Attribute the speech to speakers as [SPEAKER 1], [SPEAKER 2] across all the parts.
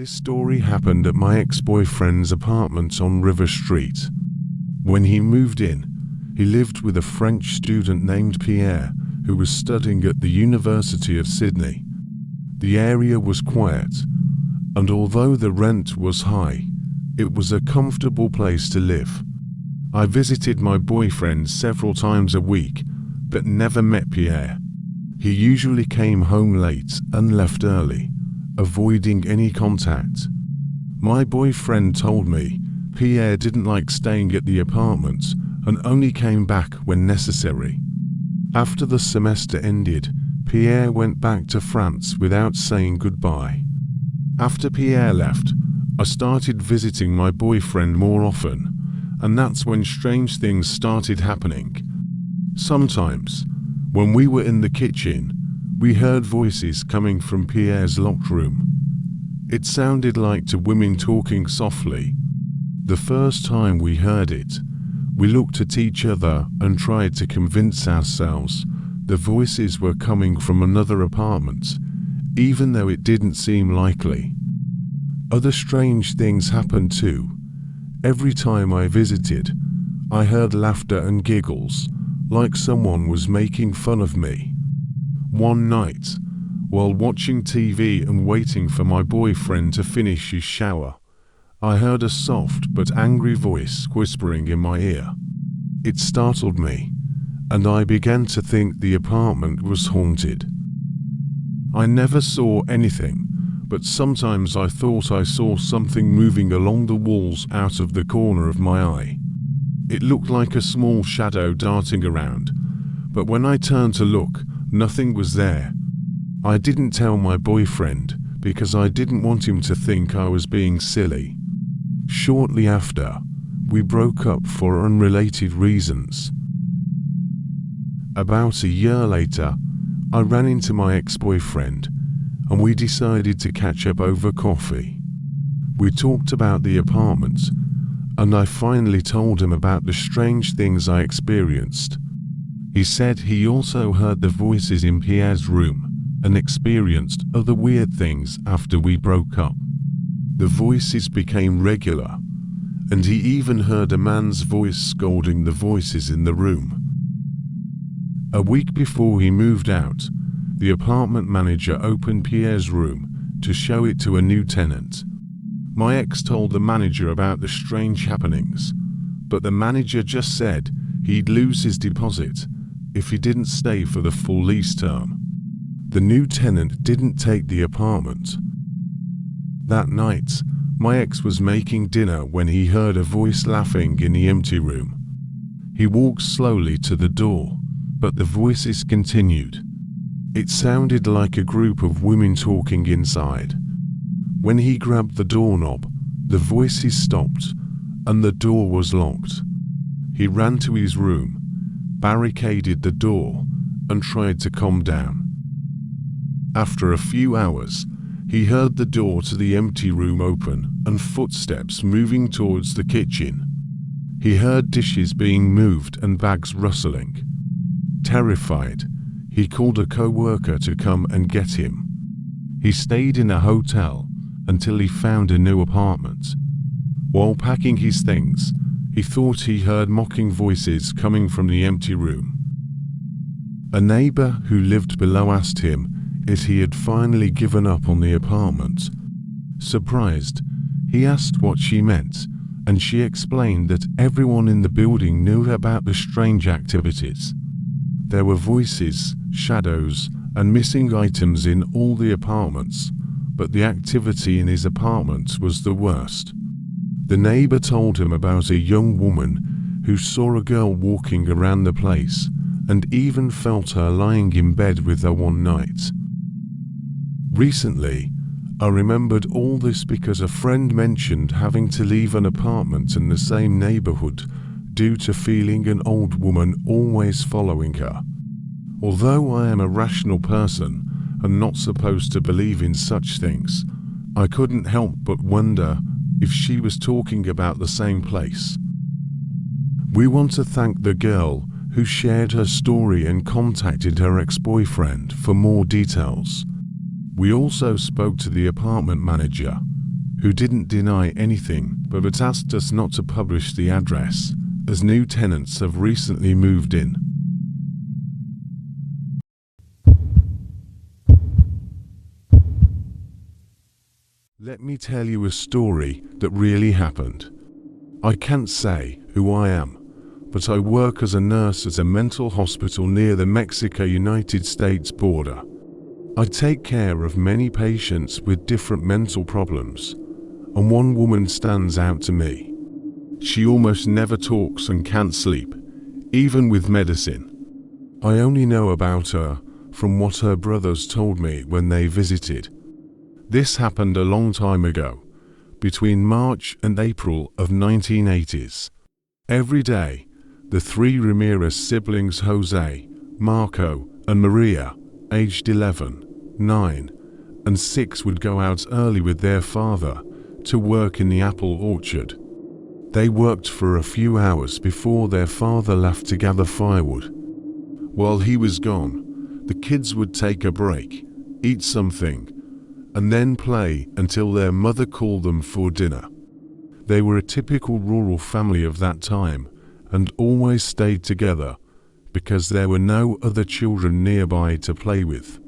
[SPEAKER 1] This story happened at my ex-boyfriend's apartment on River Street. When he moved in, he lived with a French student named Pierre, who was studying at the University of Sydney. The area was quiet, and although the rent was high, it was a comfortable place to live. I visited my boyfriend several times a week, but never met Pierre. He usually came home late and left early, avoiding any contact. My boyfriend told me Pierre didn't like staying at the apartment and only came back when necessary. After the semester ended, Pierre went back to France without saying goodbye. After Pierre left, I started visiting my boyfriend more often, and that's when strange things started happening. Sometimes, when we were in the kitchen, we heard voices coming from Pierre's locked room. It sounded like two women talking softly. The first time we heard it, we looked at each other and tried to convince ourselves the voices were coming from another apartment, even though it didn't seem likely. Other strange things happened too. Every time I visited, I heard laughter and giggles, like someone was making fun of me. One night, while watching TV and waiting for my boyfriend to finish his shower, I heard a soft but angry voice whispering in my ear. It startled me, and I began to think the apartment was haunted. I never saw anything, but sometimes I thought I saw something moving along the walls out of the corner of my eye. It looked like a small shadow darting around, but when I turned to look, nothing was there. I didn't tell my boyfriend because I didn't want him to think I was being silly. Shortly after, we broke up for unrelated reasons. About a year later, I ran into my ex-boyfriend and we decided to catch up over coffee. We talked about the apartment, and I finally told him about the strange things I experienced. He said he also heard the voices in Pierre's room and experienced other weird things after we broke up. The voices became regular, and he even heard a man's voice scolding the voices in the room. A week before he moved out, the apartment manager opened Pierre's room to show it to a new tenant. My ex told the manager about the strange happenings, but the manager just said he'd lose his deposit if he didn't stay for the full lease term. The new tenant didn't take the apartment. That night, my ex was making dinner when he heard a voice laughing in the empty room. He walked slowly to the door, but the voices continued. It sounded like a group of women talking inside. When he grabbed the doorknob, the voices stopped, and the door was locked. He ran to his room, barricaded the door, and tried to calm down. After a few hours, he heard the door to the empty room open and footsteps moving towards the kitchen. He heard dishes being moved and bags rustling. Terrified, he called a co-worker to come and get him. He stayed in a hotel until he found a new apartment. While packing his things, he thought he heard mocking voices coming from the empty room. A neighbor who lived below asked him if he had finally given up on the apartment. Surprised, he asked what she meant, and she explained that everyone in the building knew about the strange activities. There were voices, shadows, and missing items in all the apartments, but the activity in his apartment was the worst. The neighbor told him about a young woman who saw a girl walking around the place and even felt her lying in bed with her one night. Recently, I remembered all this because a friend mentioned having to leave an apartment in the same neighborhood due to feeling an old woman always following her. Although I am a rational person and not supposed to believe in such things, I couldn't help but wonder if she was talking about the same place. We want to thank the girl who shared her story and contacted her ex-boyfriend for more details. We also spoke to the apartment manager, who didn't deny anything but asked us not to publish the address, as new tenants have recently moved in. Let me tell you a story that really happened. I can't say who I am, but I work as a nurse at a mental hospital near the Mexico-United States border. I take care of many patients with different mental problems, and one woman stands out to me. She almost never talks and can't sleep, even with medicine. I only know about her from what her brothers told me when they visited. This happened a long time ago, between March and April of 1980s. Every day, the three Ramirez siblings, Jose, Marco, and Maria, aged 11, 9, and 6, would go out early with their father to work in the apple orchard. They worked for a few hours before their father left to gather firewood. While he was gone, the kids would take a break, eat something, and then play until their mother called them for dinner. They were a typical rural family of that time and always stayed together because there were no other children nearby to play with.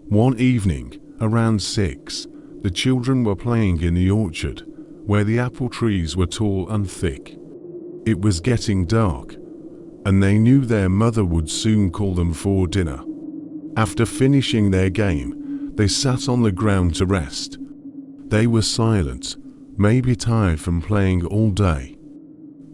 [SPEAKER 1] One evening, around 6, the children were playing in the orchard, where the apple trees were tall and thick. It was getting dark, and they knew their mother would soon call them for dinner. After finishing their game, they sat on the ground to rest. They were silent, maybe tired from playing all day.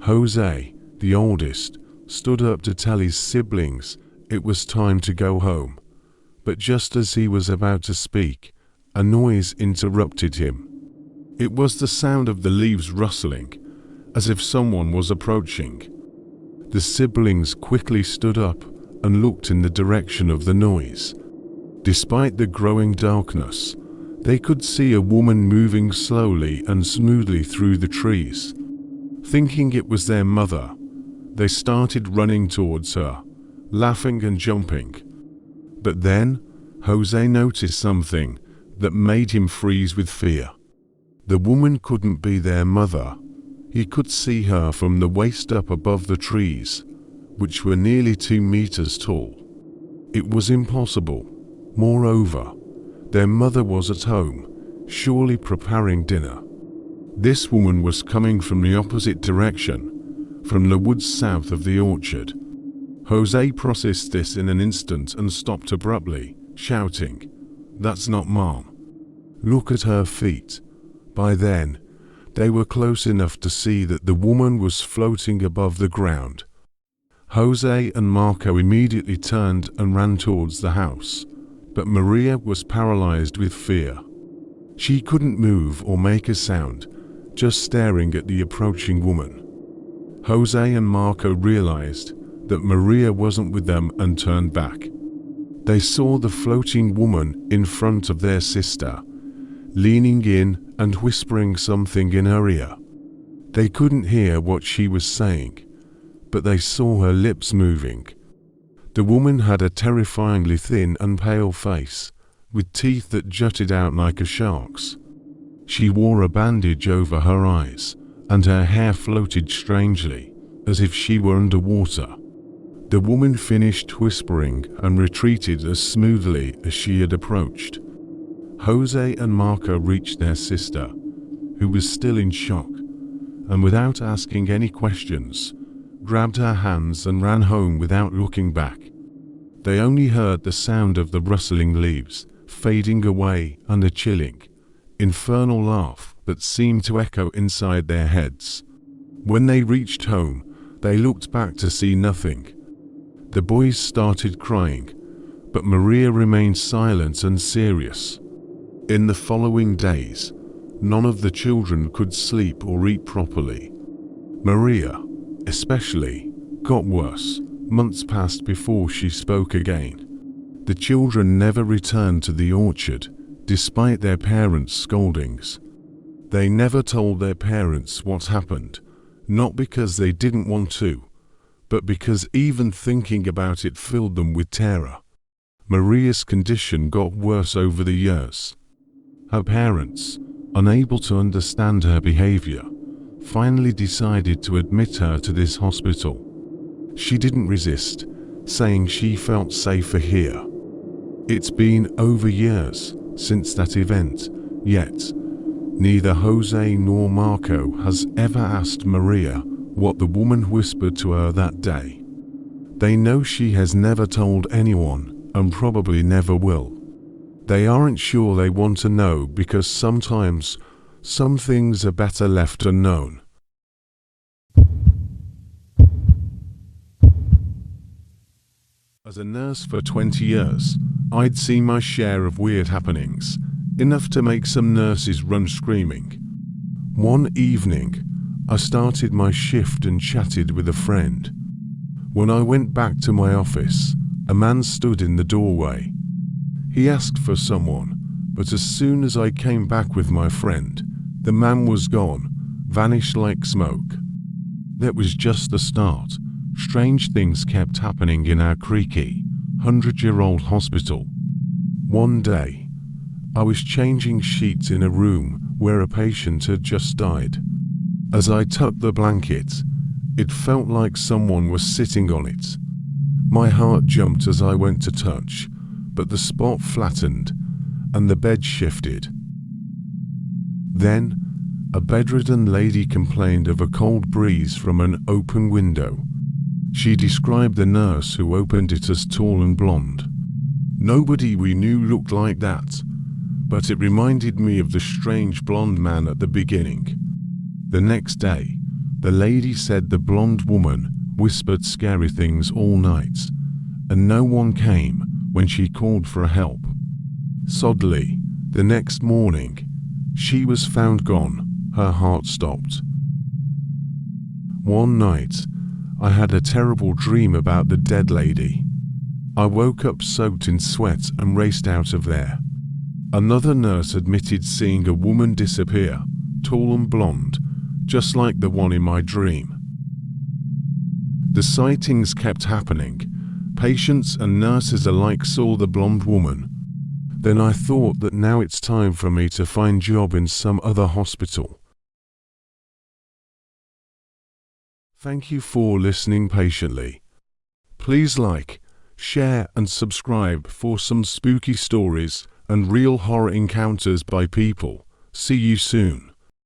[SPEAKER 1] Jose, the oldest, stood up to tell his siblings it was time to go home. But just as he was about to speak, a noise interrupted him. It was the sound of the leaves rustling, as if someone was approaching. The siblings quickly stood up and looked in the direction of the noise. Despite the growing darkness, they could see a woman moving slowly and smoothly through the trees. Thinking it was their mother, they started running towards her, laughing and jumping. But then, Jose noticed something that made him freeze with fear. The woman couldn't be their mother. He could see her from the waist up above the trees, which were nearly 2 meters tall. It was impossible. Moreover, their mother was at home, surely preparing dinner. This woman was coming from the opposite direction, from the woods south of the orchard. Jose processed this in an instant and stopped abruptly, shouting, "That's not Mom. Look at her feet." By then, they were close enough to see that the woman was floating above the ground. Jose and Marco immediately turned and ran towards the house, but Maria was paralyzed with fear. She couldn't move or make a sound, just staring at the approaching woman. Jose and Marco realized that Maria wasn't with them and turned back. They saw the floating woman in front of their sister, leaning in and whispering something in her ear. They couldn't hear what she was saying, but they saw her lips moving. The woman had a terrifyingly thin and pale face, with teeth that jutted out like a shark's. She wore a bandage over her eyes, and her hair floated strangely, as if she were underwater. The woman finished whispering and retreated as smoothly as she had approached. Jose and Marco reached their sister, who was still in shock, and without asking any questions, grabbed her hands and ran home without looking back. They only heard the sound of the rustling leaves fading away and a chilling, infernal laugh that seemed to echo inside their heads. When they reached home, they looked back to see nothing. The boys started crying, but Maria remained silent and serious. In the following days, none of the children could sleep or eat properly. Maria, especially, got worse. Months passed before she spoke again. The children never returned to the orchard, despite their parents' scoldings. They never told their parents what happened, not because they didn't want to, but because even thinking about it filled them with terror. Maria's condition got worse over the years. Her parents, unable to understand her behavior, finally decided to admit her to this hospital. She didn't resist, saying she felt safer here. It's been over years since that event, yet neither Jose nor Marco has ever asked Maria what the woman whispered to her that day. They know she has never told anyone and probably never will. They aren't sure they want to know because sometimes some things are better left unknown. As a nurse for 20 years, I'd seen my share of weird happenings, enough to make some nurses run screaming. One evening, I started my shift and chatted with a friend. When I went back to my office, a man stood in the doorway. He asked for someone, but as soon as I came back with my friend, the man was gone, vanished like smoke. That was just the start. Strange things kept happening in our creaky, 100-year-old hospital. One day, I was changing sheets in a room where a patient had just died. As I tucked the blanket, it felt like someone was sitting on it. My heart jumped as I went to touch, but the spot flattened and the bed shifted. Then, a bedridden lady complained of a cold breeze from an open window. She described the nurse who opened it as tall and blonde. Nobody we knew looked like that, but it reminded me of the strange blonde man at the beginning. The next day, the lady said the blonde woman whispered scary things all night, and no one came when she called for help. Suddenly, the next morning, she was found gone. Her heart stopped. One night, I had a terrible dream about the dead lady. I woke up soaked in sweat and raced out of there. Another nurse admitted seeing a woman disappear, tall and blonde, just like the one in my dream. The sightings kept happening. Patients and nurses alike saw the blonde woman. Then I thought that now it's time for me to find a job in some other hospital. Thank you for listening patiently. Please like, share and subscribe for some spooky stories and real horror encounters by people. See you soon.